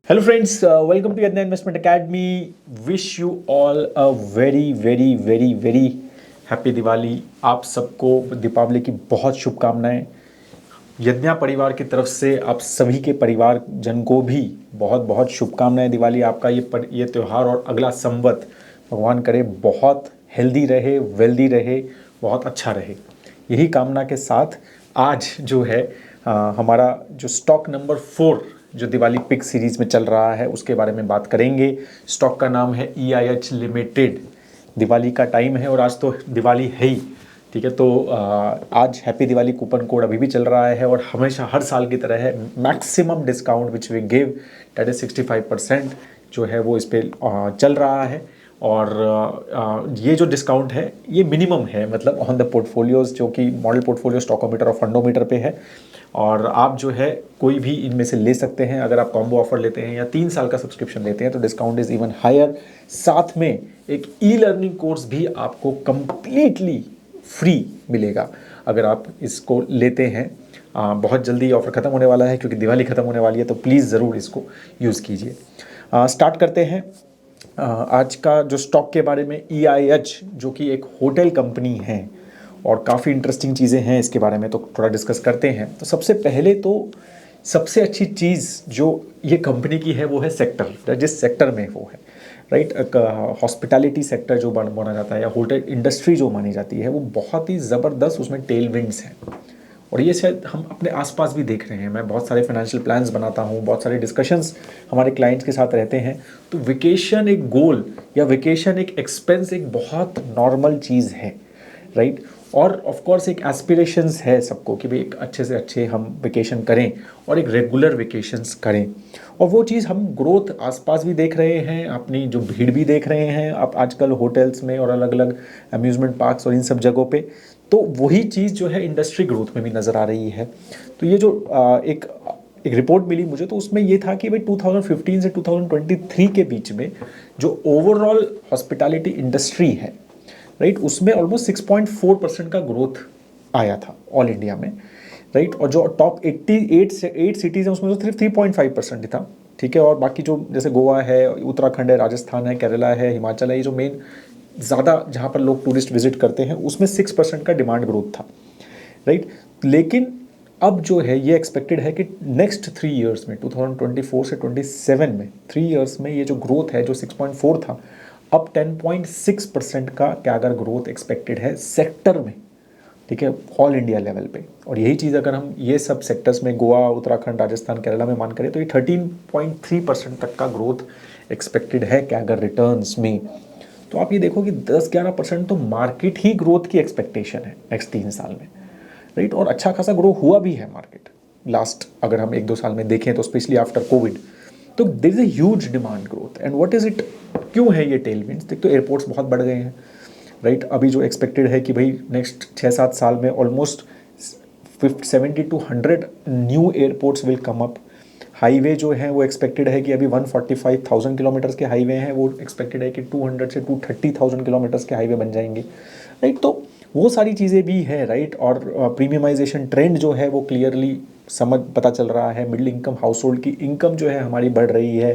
Hello friends, welcome to Yadna Investment Academy. Wish you all a very happy Diwali. आप सबको दीपावली की बहुत शुभकामनाएं। यज्ञा परिवार की तरफ से आप सभी के परिवार जन को भी बहुत बहुत शुभकामनाएं। दिवाली आपका ये त्यौहार और अगला संवत भगवान करे बहुत हेल्दी रहे, वेल्दी रहे, बहुत अच्छा रहे। यही कामना के साथ आज जो है हमारा जो स्टॉक नंबर 4 जो दिवाली पिक सीरीज में चल रहा है उसके बारे में बात करेंगे। स्टॉक का नाम है EIH लिमिटेड। दिवाली का टाइम है और आज तो दिवाली है ही, ठीक है। तो आज हैप्पी दिवाली कूपन कोड अभी भी चल रहा है और हमेशा हर साल की तरह है maximum discount which we give that is 65% जो है वो इस पर चल रहा है। और ये जो डिस्काउंट है ये मिनिमम है, मतलब ऑन द पोर्टफोलियोज जो कि मॉडल पोर्टफोलियो, स्टॉकोमीटर और फंडोमीटर पे है। और आप जो है कोई भी इनमें से ले सकते हैं। अगर आप कॉम्बो ऑफर लेते हैं या 3 साल का सब्सक्रिप्शन लेते हैं तो डिस्काउंट इज़ इवन हायर। साथ में एक ई लर्निंग कोर्स भी आपको कंप्लीटली फ्री मिलेगा अगर आप इसको लेते हैं। बहुत जल्दी ऑफर ख़त्म होने वाला है क्योंकि दिवाली ख़त्म होने वाली है, तो प्लीज़ ज़रूर इसको यूज़ कीजिए। स्टार्ट करते हैं आज का जो स्टॉक के बारे में। EIH जो कि एक होटल कंपनी है और काफ़ी इंटरेस्टिंग चीज़ें हैं इसके बारे में, तो थोड़ा डिस्कस करते हैं। तो सबसे पहले तो सबसे अच्छी चीज़ जो ये कंपनी की है वो है सेक्टर, जिस सेक्टर में वो है, राइट। हॉस्पिटैलिटी सेक्टर जो माना जाता है या होटल इंडस्ट्री जो मानी जाती है वो बहुत ही ज़बरदस्त उसमें टेल विंड्स हैं। और ये शायद हम अपने आसपास भी देख रहे हैं। मैं बहुत सारे फाइनेंशियल प्लान्स बनाता हूँ, बहुत सारे डिस्कशंस हमारे क्लाइंट्स के साथ रहते हैं। तो वेकेशन एक गोल या वेकेशन एक एक्सपेंस एक बहुत नॉर्मल चीज़ है, राइट। और ऑफ कोर्स एक एस्पिरेशंस है सबको कि भाई एक अच्छे से अच्छे हम वेकेशन करें और एक रेगुलर वेकेशंस करें। और वो चीज़ हम ग्रोथ आसपास भी देख रहे हैं, अपनी जो भीड़ भी देख रहे हैं आप आजकल होटल्स में और अलग अलग अम्यूज़मेंट पार्क्स और इन सब जगहों पे। तो वही चीज़ जो है इंडस्ट्री ग्रोथ में भी नज़र आ रही है। तो ये जो एक रिपोर्ट मिली मुझे, तो उसमें ये था कि भाई 2015 से 2023 के बीच में जो ओवरऑल हॉस्पिटैलिटी इंडस्ट्री है, राइट, उसमें ऑलमोस्ट 6.4% का ग्रोथ आया था ऑल इंडिया में, राइट। और जो टॉप 8 सिटीज़ हैं उसमें तो सिर्फ 3.5% था, ठीक है। और बाकी जो जैसे गोवा है, उत्तराखंड है, राजस्थान है, केरला है, हिमाचल है, ये जो मेन ज़्यादा जहाँ पर लोग टूरिस्ट विजिट करते हैं उसमें 6% का डिमांड ग्रोथ था, राइट। लेकिन अब जो है ये एक्सपेक्टेड है कि नेक्स्ट 3 ईयर्स में 2024 से 27 में 3 ईयर्स में ये जो ग्रोथ है जो 6.4 था अब 10.6% का कैगर ग्रोथ एक्सपेक्टेड है सेक्टर में, ठीक है, ऑल इंडिया लेवल पे। और यही चीज़ अगर हम ये सब सेक्टर्स में गोवा, उत्तराखंड, राजस्थान, केरला में मान करें तो ये 13.3% तक का ग्रोथ एक्सपेक्टेड है कैगर रिटर्न्स में। तो आप ये देखो कि 10-11% तो मार्केट ही ग्रोथ की एक्सपेक्टेशन है नेक्स्ट 3 साल में, राइट। और अच्छा खासा ग्रो हुआ भी है मार्केट लास्ट, अगर हम 1-2 साल में देखें तो स्पेशली आफ्टर कोविड। तो there is a huge demand growth. And what is it, क्यों है ये टेल विंड्स? देख, तो एयरपोर्ट्स बहुत बढ़ गए हैं, राइट। अभी जो एक्सपेक्टेड है कि भाई नेक्स्ट 6-7 साल में almost 70 to 100 new airports will come up. Highway जो है वो एक्सपेक्टेड है कि अभी 145,000 किलोमीटर्स के हाईवे हैं, वो एक्सपेक्टेड है कि 200 से 230,000 किलोमीटर्स के हाईवे बन जाएंगे, राइट। तो वो सारी चीज़ें भी हैं, राइट। और प्रीमियमाइजेशन ट्रेंड जो है वो क्लियरली पता चल रहा है। मिडिल इनकम हाउस होल्ड की इनकम जो है हमारी बढ़ रही है,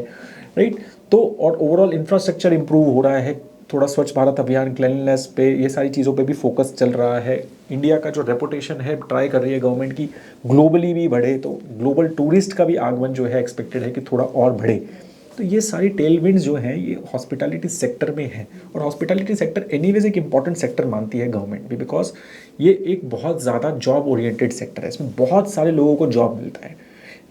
राइट। तो और ओवरऑल इंफ्रास्ट्रक्चर इंप्रूव हो रहा है, थोड़ा स्वच्छ भारत अभियान, क्लीनलीनेस पे, ये सारी चीज़ों पे भी फोकस चल रहा है। इंडिया का जो रेपुटेशन है ट्राई कर रही है गवर्नमेंट की ग्लोबली भी बढ़े, तो ग्लोबल टूरिस्ट का भी आगमन जो है एक्सपेक्टेड है कि थोड़ा और बढ़े। तो ये सारी टेलविंड्स जो हैं ये हॉस्पिटैलिटी सेक्टर में है। और हॉस्पिटैलिटी सेक्टर एनीवेज एक इंपॉर्टेंट सेक्टर मानती है गवर्नमेंट भी, बिकॉज ये एक बहुत ज़्यादा जॉब ओरिएंटेड सेक्टर है, इसमें बहुत सारे लोगों को जॉब मिलता है,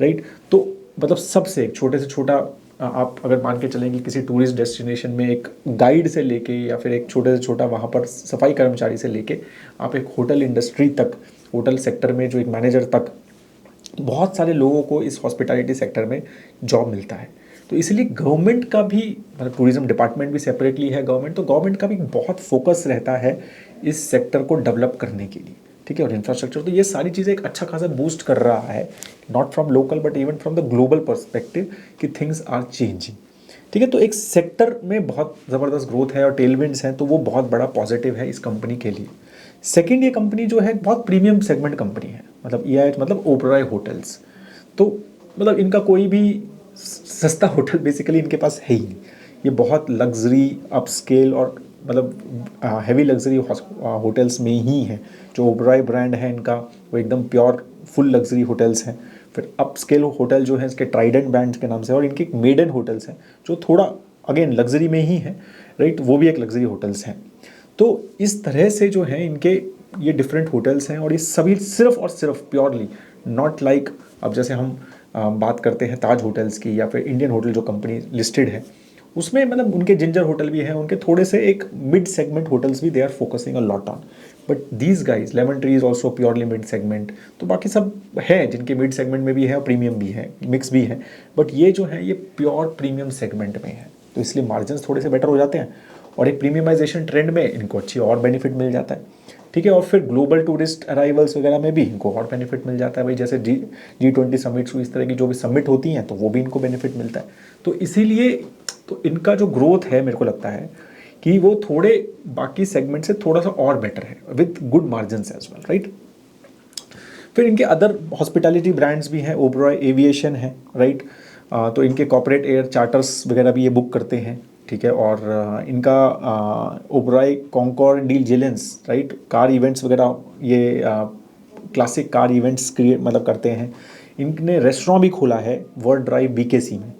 राइट। तो मतलब सबसे एक छोटे से छोटा आप अगर मान के चलेंगे किसी टूरिस्ट डेस्टिनेशन में एक गाइड से लेके या फिर एक छोटे से छोटा वहाँ पर सफाई कर्मचारी से लेके आप एक होटल इंडस्ट्री तक, होटल सेक्टर में जो एक मैनेजर तक, बहुत सारे लोगों को इस हॉस्पिटैलिटी सेक्टर में जॉब मिलता है। तो इसलिए गवर्नमेंट का भी, मतलब टूरिज्म डिपार्टमेंट भी सेपरेटली है गवर्नमेंट, तो गवर्नमेंट का भी बहुत फोकस रहता है इस सेक्टर को डेवलप करने के लिए, ठीक है। और इंफ्रास्ट्रक्चर, तो ये सारी चीज़ें एक अच्छा खासा बूस्ट कर रहा है, not from local but even from the global perspective कि थिंग्स आर चेंजिंग, ठीक है। तो एक सेक्टर में बहुत ज़बरदस्त ग्रोथ है और टेलविंड्स हैं, तो वो बहुत बड़ा पॉजिटिव है इस कंपनी के लिए। सेकेंड, ये कंपनी जो है बहुत प्रीमियम सेगमेंट कंपनी है, मतलब EIH मतलब ओबरॉय होटल्स। तो मतलब इनका कोई भी सस्ता होटल बेसिकली इनके पास है ही नहीं। ये बहुत लग्जरी अपस्केल और मतलब हैवी लग्जरी होटल्स में ही है। जो ओबराय ब्रांड है इनका वो एकदम प्योर फुल लग्जरी होटल्स हैं। फिर अपस्केल होटल जो है इसके ट्राइडेंट ब्रांड के नाम से, और इनके मेडन होटल्स हैं जो थोड़ा अगेन लग्जरी में ही है, राइट, वो भी एक लग्जरी होटल्स हैं। तो इस तरह से जो है इनके ये डिफरेंट होटल्स हैं, और ये सभी सिर्फ और सिर्फ प्योरली नॉट लाइक, अब जैसे हम बात करते हैं ताज होटल्स की या फिर इंडियन होटल जो कंपनी लिस्टेड है उसमें, मतलब उनके जिंजर होटल भी हैं, उनके थोड़े से एक मिड सेगमेंट होटल्स भी they are focusing a lot on, but these guys Lemon Tree is also purely mid segment. तो बाकी सब है जिनके मिड सेगमेंट में भी है और प्रीमियम भी है, मिक्स भी है, बट ये जो है ये प्योर प्रीमियम सेगमेंट में है, तो इसलिए मार्जिन थोड़े से बेटर हो जाते हैं, और एक प्रीमियमाइजेशन ट्रेंड में इनको अच्छी और बेनिफिट मिल जाता है। ठीक है, और फिर ग्लोबल टूरिस्ट अराइवल्स वगैरह में भी इनको और बेनिफिट मिल जाता है भाई, जैसे G20 समिट्स, इस तरह की जो भी समिट होती हैं तो वो भी इनको बेनिफिट मिलता है। तो इसीलिए तो इनका जो ग्रोथ है मेरे को लगता है कि वो थोड़े बाकी सेगमेंट से थोड़ा सा और बेटर है with good margin as well, right. फिर इनके अदर हॉस्पिटैलिटी ब्रांड्स भी हैं, ओबरॉय एविएशन है, राइट। तो इनके कॉर्पोरेट एयर चार्टर्स वगैरह भी ये बुक करते हैं, ठीक है। और इनका ओबरॉय कॉन्कॉर्ड डील जेलेंस, राइट, कार इवेंट्स वगैरह, ये क्लासिक कार इवेंट्स क्रिएट मतलब करते हैं। इनने रेस्टोरेंट भी खोला है वर्ड ड्राइव BKC में,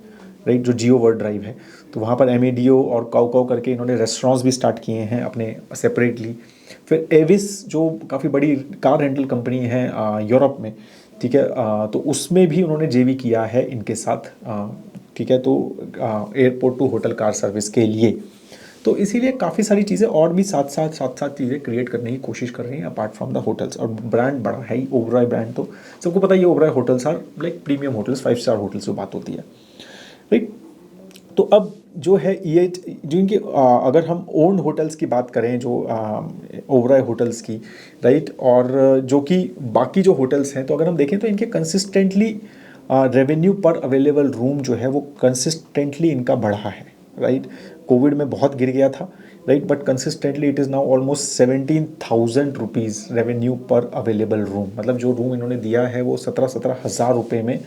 राइट, जो जियो वर्ड ड्राइव है, तो वहाँ पर MADO और काउ काउ करके इन्होंने रेस्टोरेंट्स भी स्टार्ट किए हैं अपने सेपरेटली। फिर एविस जो काफ़ी बड़ी कार रेंटल कंपनी है यूरोप में, ठीक है, तो उसमें भी उन्होंने JV किया है इनके साथ, ठीक है, तो airport to hotel car service के लिए। तो इसीलिए काफ़ी सारी चीज़ें और भी साथ साथ चीज़ें क्रिएट करने की कोशिश कर रही हैं अपार्ट फ्रॉम द होटल्स। और ब्रांड बड़ा है ही, ओबरॉय ब्रांड तो सबको पता ही है। Oberoi hotels are like premium hotels, 5 star hotels जो बात होती है, राइट। तो अब जो है ये जिनके अगर हम ओन्ड होटल्स की बात करें, जो ओबरॉय होटल्स की, राइट, और जो कि बाकी जो होटल्स हैं, तो अगर हम देखें तो इनके consistently revenue per available room जो है वो कंसिस्टेंटली इनका बढ़ा है, राइट। कोविड में बहुत गिर गया था, right, but consistently it is now almost 17,000 rupees revenue per available room. मतलब जो रूम इन्होंने दिया है वो 17 हज़ार रुपये में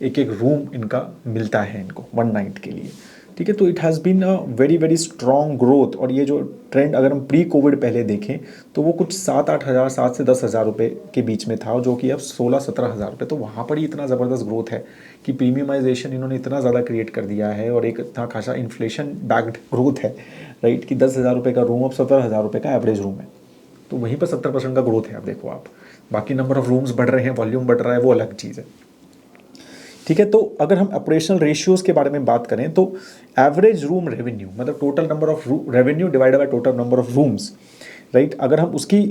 एक एक रूम इनका मिलता है इनको 1 नाइट के लिए, ठीक है। तो it has been a very very strong growth. और ये जो ट्रेंड अगर हम प्री कोविड पहले देखें तो वो कुछ 7-8 हज़ार, 7 से 10 हज़ार रुपये के बीच में था, जो कि अब 16-17 हज़ार रुपये। तो वहाँ पर ही इतना ज़बरदस्त ग्रोथ है कि प्रीमियमाइजेशन इन्होंने इतना ज़्यादा क्रिएट कर दिया है, और एक इतना खासा इन्फ्लेशन बैक्ड ग्रोथ है, राइट, कि 10 हज़ार रुपये का रूम अब 17 हज़ार रुपये का एवरेज रूम है। तो वहीं पर 70% का ग्रोथ है। अब देखो आप, बाकी नंबर ऑफ रूम्स बढ़ रहे हैं, वॉल्यूम बढ़ रहा है, वो अलग चीज़ है, ठीक है। तो अगर हम ऑपरेशनल रेशियोज़ के बारे में बात करें तो एवरेज रूम रेवेन्यू, मतलब total number of revenue divided by total number of rooms, right, अगर हम उसकी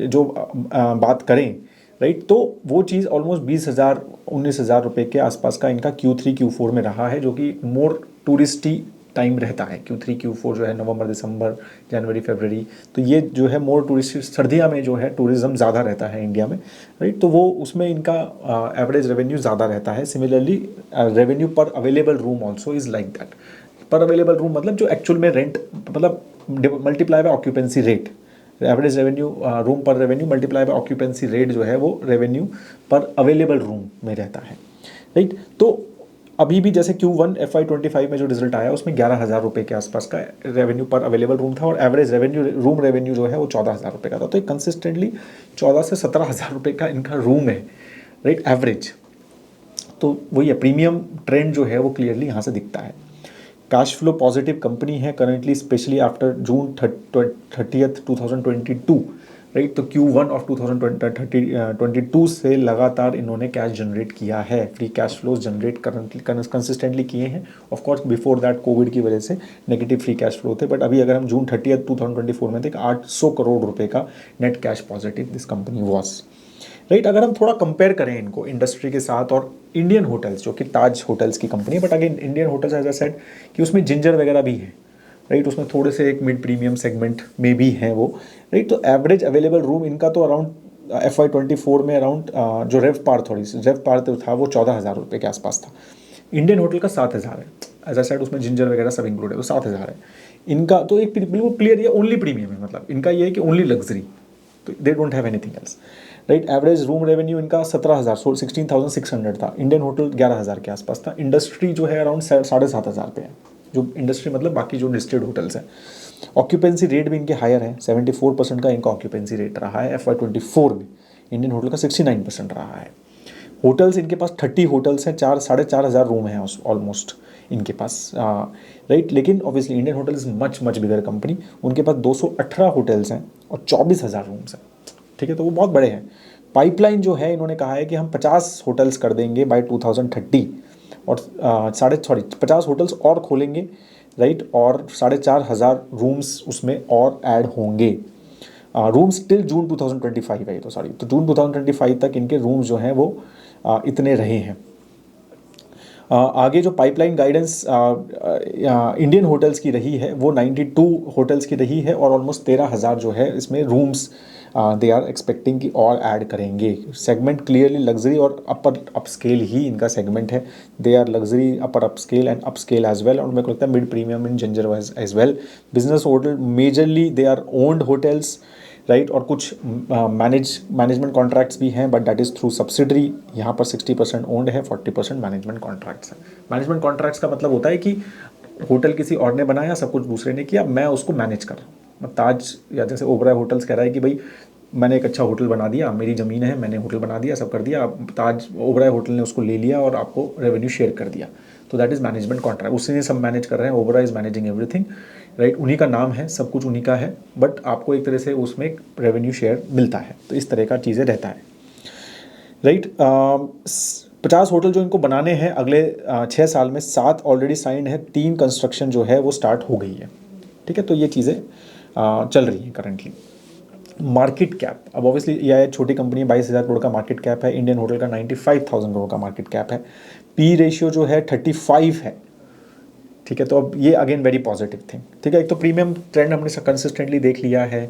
जो बात करें, राइट, तो वो चीज़ ऑलमोस्ट 20,000 19,000 रुपये के आसपास का इनका Q3 Q4 में रहा है, जो कि मोर टूरिस्टी टाइम रहता है। Q3 Q4 जो है नवंबर दिसंबर जनवरी फरवरी, तो ये जो है मोर टूरिस्ट, सर्दियाँ में जो है टूरिज़्म ज़्यादा रहता है इंडिया में, राइट। तो वो उसमें इनका एवरेज रेवेन्यू ज़्यादा रहता है। Similarly revenue per available room also is like that. Per available room मतलब जो एक्चुअल में रेंट, मतलब multiply by occupancy rate, average revenue room पर revenue multiply by occupancy rate जो है वो रेवेन्यू पर अवेलेबल रूम में रहता है, राइट। तो अभी भी जैसे Q1 FY25 में जो रिजल्ट आया उसमें 11,000 रुपये के आसपास का रेवेन्यू पर अवेलेबल रूम था, और एवरेज रेवेन्यू रूम रेवेन्यू जो है वो 14,000 रुपये का था। तो एक कंसिस्टेंटली 14 से 17,000 रुपये का इनका रूम है, राइट, एवरेज। तो वही है, प्रीमियम ट्रेंड जो है वो क्लियरली यहाँ से दिखता है। कैश फ्लो पॉजिटिव कंपनी है currently, specially after June 30th 2022, right. तो Q1 ऑफ 2022 से लगातार इन्होंने कैश जनरेट किया है, free cash flows generate consistently किए हैं। Of course before that Covid की वजह से नेगेटिव फ्री कैश फ्लो थे, बट अभी अगर हम जून 30th 2024 में थे, 800 करोड़ रुपए का net cash positive this company was, right. अगर हम थोड़ा कंपेयर करें इनको इंडस्ट्री के साथ और इंडियन होटल्स, जो कि ताज होटल्स की कंपनी है, but again Indian Hotels as I said कि उसमें जिंजर वगैरह भी है, राइट, उसमें थोड़े से एक मिड प्रीमियम सेगमेंट में भी हैं वो, राइट। तो एवरेज अवेलेबल रूम इनका तो अराउंड FY24 में अराउंड जो रेव पार तो था वो 14,000 रुपये के आसपास था। इंडियन होटल का 7,000 है, एज आई सेड उसमें जिंजर वगैरह सब इंक्लूड है, वो 7,000 है इनका। तो एक बिल्कुल क्लियर ये ओनली प्रीमियम है, मतलब इनका ये है कि ओनली लग्जरी, तो they don't have anything else, right. Average room revenue इनका 17,000 16,600 था, इंडियन होटल 11,000 के आसपास था। इंडस्ट्री जो है अराउंड 7,500 पे है, जो इंडस्ट्री मतलब बाकी जो लिस्टेड होटल्स हैं। ऑक्यूपेंसी रेट भी इनके हायर है, 74% का इनका ऑक्यूपेंसी रेट रहा है FY24 में। इंडियन होटल का 69% रहा है। होटल्स इनके पास 30 होटल्स हैं, 4,500 रूम हैं ऑलमोस्ट इनके पास, राइट। लेकिन obviously Indian hotel is much much bigger company, उनके पास 218 होटल्स हैं और 24,000 रूम्स हैं, ठीक है, तो वो बहुत बड़े हैं। पाइपलाइन जो है इन्होंने कहा है कि हम 50 होटल्स कर देंगे बाय 2030 और 50 होटल्स और खोलेंगे, राइट, और 4,500 रूम्स उसमें और ऐड होंगे। रूम्स टिल जून 2025 है, तो तो जून 2025 तक इनके रूम्स जो हैं वो इतने रहे हैं। आगे जो पाइपलाइन गाइडेंस इंडियन होटल्स की रही है वो 92 होटल्स की रही है और ऑलमोस्ट 13,000 जो है इसमें रूम्स दे आर एक्सपेक्टिंग कि और ऐड करेंगे। सेगमेंट क्लियरली लग्जरी और अपर अपस्केल ही इनका सेगमेंट है। They are luxury, upper upscale and upscale as well, और मेरे को लगता है mid premium in Ginger as well. Business hotel majorly they are owned hotels, right, और कुछ मैनेजमेंट कॉन्ट्रैक्ट्स भी हैं, but that is through subsidiary. यहाँ पर 60% ओन्ड है, 40% मैनेजमेंट कॉन्ट्रैक्ट्स हैं। मैनेजमेंट कॉन्ट्रैक्ट्स का मतलब होता है कि होटल किसी और ने बनाया, सब कुछ दूसरे ने किया, मैं उसको मैनेज कर रहा हूँ। ताज या जैसे ओबराय होटल्स कह रहा है कि भाई मैंने एक अच्छा होटल बना दिया, मेरी ज़मीन है, मैंने होटल बना दिया, सब कर दिया, ताज ओबराय होटल ने उसको ले लिया और आपको रेवेन्यू शेयर कर दिया, तो दैट इज़ मैनेजमेंट कॉन्ट्रैक्ट। उसने सब मैनेज कर रहे हैं, Oberoi is managing everything, right, उन्हीं का नाम है, सब कुछ उन्हीं का है, बट आपको एक तरह से उसमें रेवेन्यू शेयर मिलता है, तो इस तरह का चीज़ें रहता है, राइट। 50 होटल जो इनको बनाने हैं अगले 6 साल में, 7 ऑलरेडी साइंड है, 3 कंस्ट्रक्शन जो है वो स्टार्ट हो गई है, ठीक है, तो ये चीज़ें चल रही हैं करेंटली। मार्केट कैप, अब ऑब्वियसली यह छोटी कंपनी है, 22,000 करोड़ का मार्केट कैप है। इंडियन होटल का 95,000 करोड़ का मार्केट कैप है। पी रेशियो जो है 35 है, ठीक है, तो अब ये अगेन वेरी पॉजिटिव थिंग, ठीक है। एक तो प्रीमियम ट्रेंड हमने कंसिस्टेंटली देख लिया है,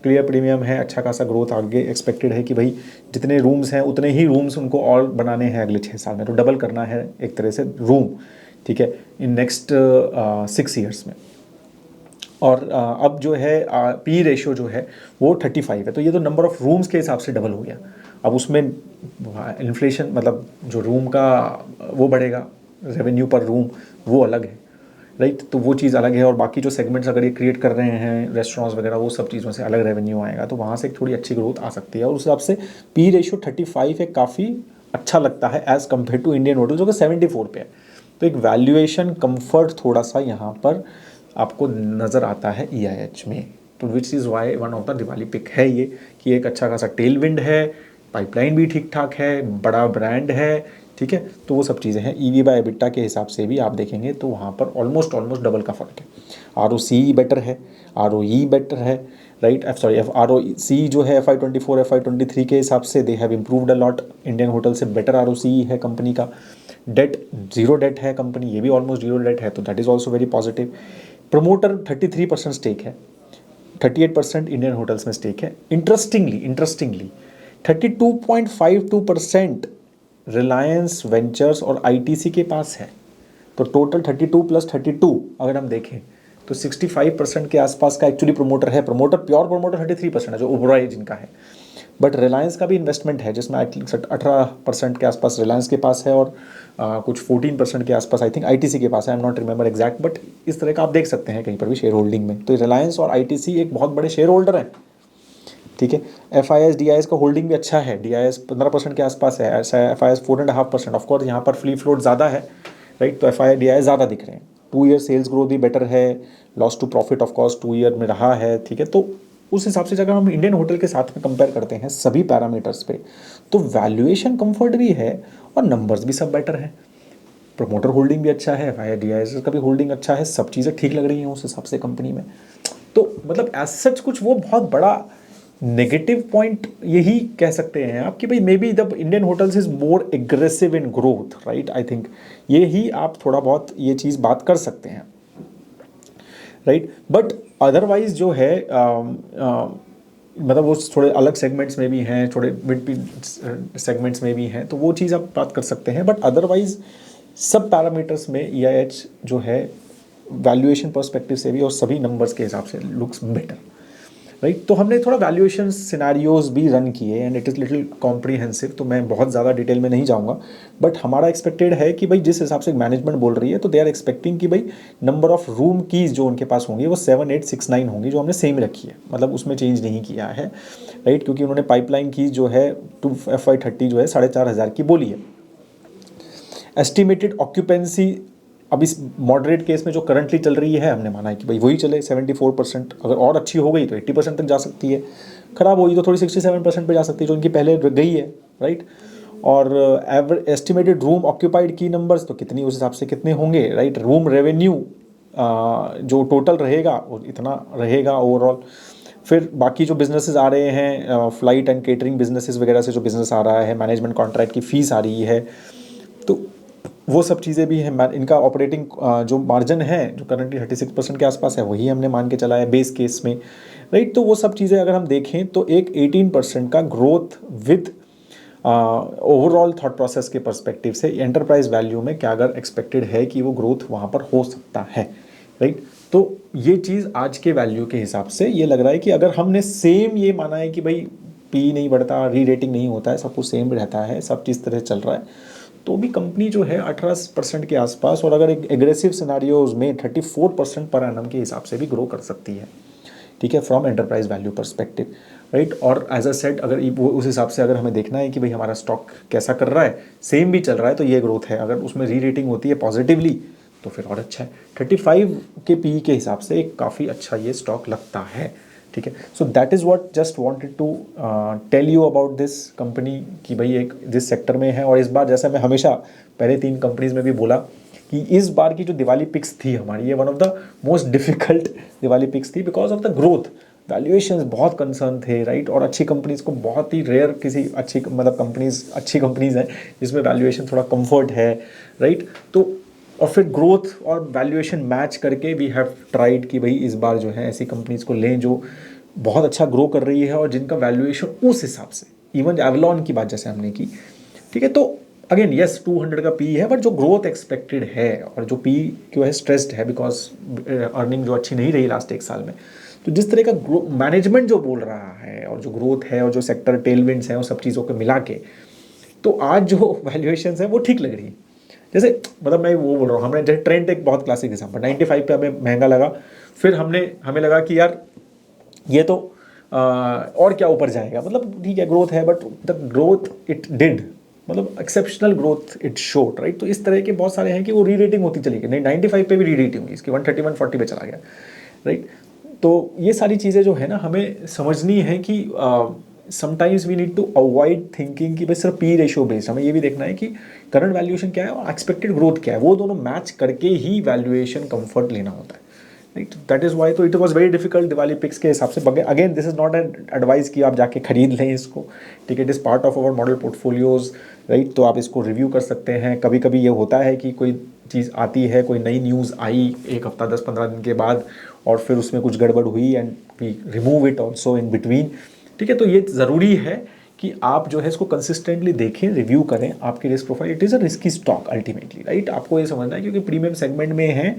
क्लियर प्रीमियम है, अच्छा खासा ग्रोथ आगे एक्सपेक्टेड है कि भाई जितने रूम्स हैं उतने ही रूम्स उनको और बनाने हैं अगले 6 साल में, तो डबल करना है एक तरह से रूम, ठीक है, इन नेक्स्ट 6 ईयर्स में। और अब जो है पी रेशियो जो है वो 35 है, तो ये तो नंबर ऑफ़ रूम्स के हिसाब से डबल हो गया। अब उसमें इन्फ्लेशन मतलब जो रूम का वो बढ़ेगा, रेवेन्यू पर रूम वो अलग है, राइट, तो वो चीज़ अलग है। और बाकी जो सेगमेंट्स अगर ये क्रिएट कर रहे हैं रेस्टोरेंट्स वगैरह, वो सब चीज़ों से अलग रेवेन्यू आएगा, तो वहाँ से एक थोड़ी अच्छी ग्रोथ आ सकती है। और उस हिसाब से पी रेशियो 35 है, काफ़ी अच्छा लगता है as compare to Indian Hotel जो कि 74 पे है। तो एक वैल्यूएशन कंफर्ट थोड़ा सा यहाँ पर आपको नज़र आता है EIH में, तो which is why one of the Diwali pick है ये, कि एक अच्छा खासा टेल विंड है, पाइपलाइन भी ठीक ठाक है, बड़ा ब्रांड है, ठीक है, तो वो सब चीज़ें हैं। EV/EBITDA के हिसाब से भी आप देखेंगे तो वहाँ पर ऑलमोस्ट डबल का फ़र्क है। ROCE बेटर है, ROE बेटर है, राइट, ROC जो है FY24 FY23 के हिसाब से they have improved a lot. Indian Hotel से बेटर ROCE है कंपनी का। डेट, जीरो डेट है कंपनी, ये भी ऑलमोस्ट जीरो डेट है, तो that is also very positive. Promoter 33% stake है, 38% इंडियन होटल्स में स्टेक है। इंटरेस्टिंगली 32.52% रिलायंस वेंचर्स और ITC के पास है, तो टोटल 32 + 32 अगर हम देखें तो 65% के आसपास का एक्चुअली प्रमोटर है। प्योर प्रमोटर 33% है जो ओबराय जिनका है, बट रिलायंस का भी इन्वेस्टमेंट है जिसमें आई थिंक 18% के आसपास रिलायंस के पास है, और कुछ 14% के आसपास आई थिंक ITC के पास है, I am not remember exact, but इस तरह का आप देख सकते हैं कहीं पर भी शेयर होल्डिंग में। तो रिलायंस और ITC एक बहुत बड़े शेयर होल्डर हैं, ठीक है। FIS DIS का होल्डिंग भी अच्छा है, DIS 15% के आसपास है, FIS 4.5%। ऑफकोर्स यहाँ पर फ्री फ्लोट ज़्यादा है, राइट, तो FIS DIS ज़्यादा दिख रहे हैं। 2 ईयर सेल्स ग्रोथ भी बेटर है, loss to profit of course 2 year में रहा है, ठीक है। तो उस हिसाब से अगर हम इंडियन होटल के साथ में कंपेयर करते हैं सभी पैरामीटर्स पे, तो वैल्यूएशन कंफर्ट भी है और नंबर्स भी सब बेटर हैं। प्रमोटर होल्डिंग भी अच्छा है, FIS DIS का भी होल्डिंग अच्छा है, सब चीज़ें ठीक लग रही हैं उस हिसाब से कंपनी में। तो मतलब एज सच कुछ वो बहुत बड़ा नेगेटिव पॉइंट यही कह सकते हैं आप कि भाई may be the Indian hotels is more aggressive in growth, right, I think ये ही आप थोड़ा बहुत ये चीज़ बात कर सकते हैं, राइट। बट अदरवाइज जो है मतलब वो थोड़े अलग सेगमेंट्स में भी हैं, थोड़े मिड सेगमेंट्स में भी हैं, तो वो चीज़ आप बात कर सकते हैं। बट अदरवाइज सब पैरामीटर्स में EIH जो है वैल्यूएशन पर्सपेक्टिव से भी और सभी नंबर्स के हिसाब से लुक्स बेटर, राइट। तो हमने थोड़ा वैल्यूएशन सिनारियोज भी रन किए and it is little comprehensive, तो मैं बहुत ज़्यादा डिटेल में नहीं जाऊँगा, बट हमारा एक्सपेक्टेड है कि भाई जिस हिसाब से मैनेजमेंट बोल रही है तो दे आर एक्सपेक्टिंग कि भाई नंबर ऑफ रूम कीज़ जो उनके पास होंगी वो 7, 8, 6, 9 होंगी, जो हमने सेम रखी है, मतलब उसमें चेंज नहीं किया है, राइट। क्योंकि उन्होंने पाइपलाइन कीज़ जो है टू FY30 जो है 4,500 की बोली है। एस्टिमेटेड ऑक्यूपेंसी अब इस मॉडरेट केस में जो करंटली चल रही है हमने माना है कि भाई वही चले 74%, अगर और अच्छी हो गई तो 80% तक जा सकती है, खराब होगी तो थोड़ी 67% पे जा सकती है जो उनकी पहले गई है, राइट। और एवरेज एस्टिमेटेड रूम ऑक्यूपाइड की नंबर्स तो कितनी उस हिसाब से कितने होंगे, राइट। रूम रेवेन्यू जो टोटल रहेगा वो इतना रहेगा ओवरऑल। फिर बाकी जो बिजनेसेस आ रहे हैं, फ्लाइट एंड केटरिंग बिजनेसेस वगैरह से जो बिजनेस आ रहा है, मैनेजमेंट कॉन्ट्रैक्ट की फ़ीस आ रही है, तो वो सब चीज़ें भी हैं। इनका ऑपरेटिंग जो मार्जिन है जो करंटली 36% के आसपास है वही हमने मान के चला है बेस केस में, राइट। तो वो सब चीज़ें अगर हम देखें तो एक 18% का growth with overall thought process के पर्सपेक्टिव से एंटरप्राइज वैल्यू में क्या अगर एक्सपेक्टेड है कि वो ग्रोथ वहाँ पर हो सकता है, राइट। तो ये चीज़ आज के वैल्यू के हिसाब से ये लग रहा है कि अगर हमने सेम ये माना है कि भाई पी नहीं बढ़ता, री रेटिंग नहीं होता है, सब कुछ सेम रहता है, सब चीज़ तरह चल रहा है, तो भी कंपनी जो है 18% के आसपास, और अगर एक एग्रेसिव सिनारियोज में 34% पर एनम के हिसाब से भी ग्रो कर सकती है, ठीक है, from enterprise value perspective, right. और एज अ सेट अगर वो उस हिसाब से अगर हमें देखना है कि भाई हमारा स्टॉक कैसा कर रहा है, सेम भी चल रहा है तो ये ग्रोथ है, अगर उसमें री रेटिंग होती है पॉजिटिवली तो फिर और अच्छा है। 35 के पी के हिसाब से एक काफ़ी अच्छा ये स्टॉक लगता है, ठीक है। So that is what just wanted to tell you about this company कि भाई एक जिस सेक्टर में है। और इस बार जैसा मैं हमेशा पहले 3 कंपनीज में भी बोला कि इस बार की जो दिवाली पिक्स थी हमारी, ये one of the most difficult Diwali picks थी because of the growth. Valuations बहुत कंसर्न थे, राइट। और अच्छी कंपनीज को बहुत ही रेयर किसी अच्छी मतलब कंपनीज अच्छी कंपनीज हैं जिसमें वैल्यूएशन थोड़ा कंफर्ट है, राइट। तो और फिर ग्रोथ और वैल्यूएशन मैच करके वी हैव ट्राइड कि भाई इस बार जो है ऐसी कंपनीज को लें जो बहुत अच्छा ग्रो कर रही है और जिनका वैल्यूएशन उस हिसाब से, इवन एवलॉन की बात जैसे हमने की, ठीक है। तो अगेन यस 200 का पी है, बट जो ग्रोथ एक्सपेक्टेड है और जो पी क्यों है स्ट्रेस्ड है बिकॉज अर्निंग जो अच्छी नहीं रही लास्ट 1 साल में, तो जिस तरह का मैनेजमेंट जो बोल रहा है और जो ग्रोथ है और जो सेक्टर टेलविंड्स हैं उन सब चीज़ों को मिला के, तो आज जो वैल्यूएशन है वो ठीक लग रही है। जैसे मतलब मैं वो बोल रहा हूँ, हमने जैसे ट्रेंड एक बहुत क्लासिक एग्जाम्पल, 95 पे हमें महंगा लगा, फिर हमें लगा कि यार ये तो और क्या ऊपर जाएगा, मतलब ठीक है ग्रोथ है but the growth it did, मतलब exceptional growth it showed, right. तो इस तरह के बहुत सारे हैं कि वो री रेटिंग होती चली गई, नहीं 95 पे भी री रेटिंग हुई, इसकी 130 140 पे चला गया, राइट। तो ये सारी चीज़ें जो है ना हमें समझनी है कि sometimes we need to avoid thinking कि भाई सिर्फ पी रेशियो बेस्ड, हमें ये भी देखना है कि करंट वैल्यूएशन क्या है और एक्सपेक्टेड ग्रोथ क्या है, वो दोनों मैच करके ही वैल्यूएशन कंफर्ट लेना होता है, राइट। दैट इज़ वाई तो it was very difficult Diwali picks के हिसाब से। Again this is not an advice कि आप जाके खरीद लें इसको, ठीक है, it is part of our model portfolios, right. तो आप इसको रिव्यू कर सकते हैं। कभी कभी ये होता है कि कोई चीज़ आती है, कोई नई न्यूज़ आई 1 हफ्ता 10-15 दिन के बाद और फिर उसमें कुछ गड़बड़ हुई and we remove it also in between, ठीक है। तो ये ज़रूरी है कि आप जो है इसको कंसिस्टेंटली देखें, रिव्यू करें आपकी risk profile. It is a risky stock ultimately, right. आपको ये समझना है क्योंकि प्रीमियम सेगमेंट में है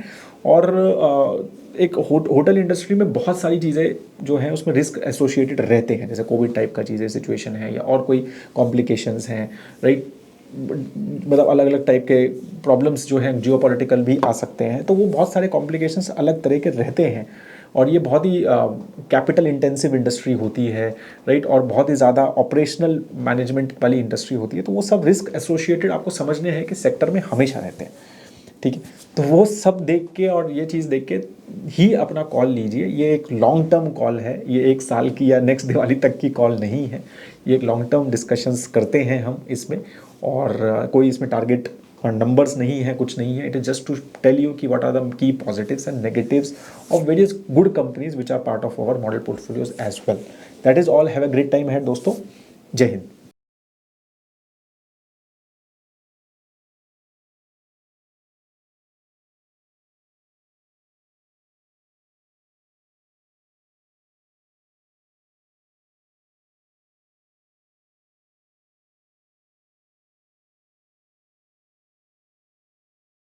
और एक होटल इंडस्ट्री में बहुत सारी चीज़ें जो हैं उसमें रिस्क एसोसिएटेड रहते हैं, जैसे कोविड टाइप का चीज़ें सिचुएशन है या और कोई कॉम्प्लिकेशंस हैं, राइट। मतलब अलग अलग टाइप के प्रॉब्लम्स जो हैं जियोपॉलिटिकल भी आ सकते हैं, तो वो बहुत सारे कॉम्प्लिकेशंस अलग तरह के रहते हैं और ये बहुत ही कैपिटल इंटेंसिव इंडस्ट्री होती है, राइट। और बहुत ही ज़्यादा ऑपरेशनल मैनेजमेंट वाली इंडस्ट्री होती है, तो वो सब रिस्क एसोसिएटेड आपको समझने हैं कि सेक्टर में हमेशा रहते हैं, ठीक है। तो वो सब देख के और ये चीज़ देख के ही अपना कॉल लीजिए। ये एक लॉन्ग टर्म कॉल है, ये 1 साल की या नेक्स्ट दिवाली तक की कॉल नहीं है, ये एक लॉन्ग टर्म डिस्कशंस करते हैं हम इसमें, और कोई इसमें टारगेट नंबर्स नहीं है, कुछ नहीं है। It is just to tell you कि what are the key positives and negatives of various good companies which are part of our model portfolios as well. That is all. Have a great time है दोस्तों। जय हिंद।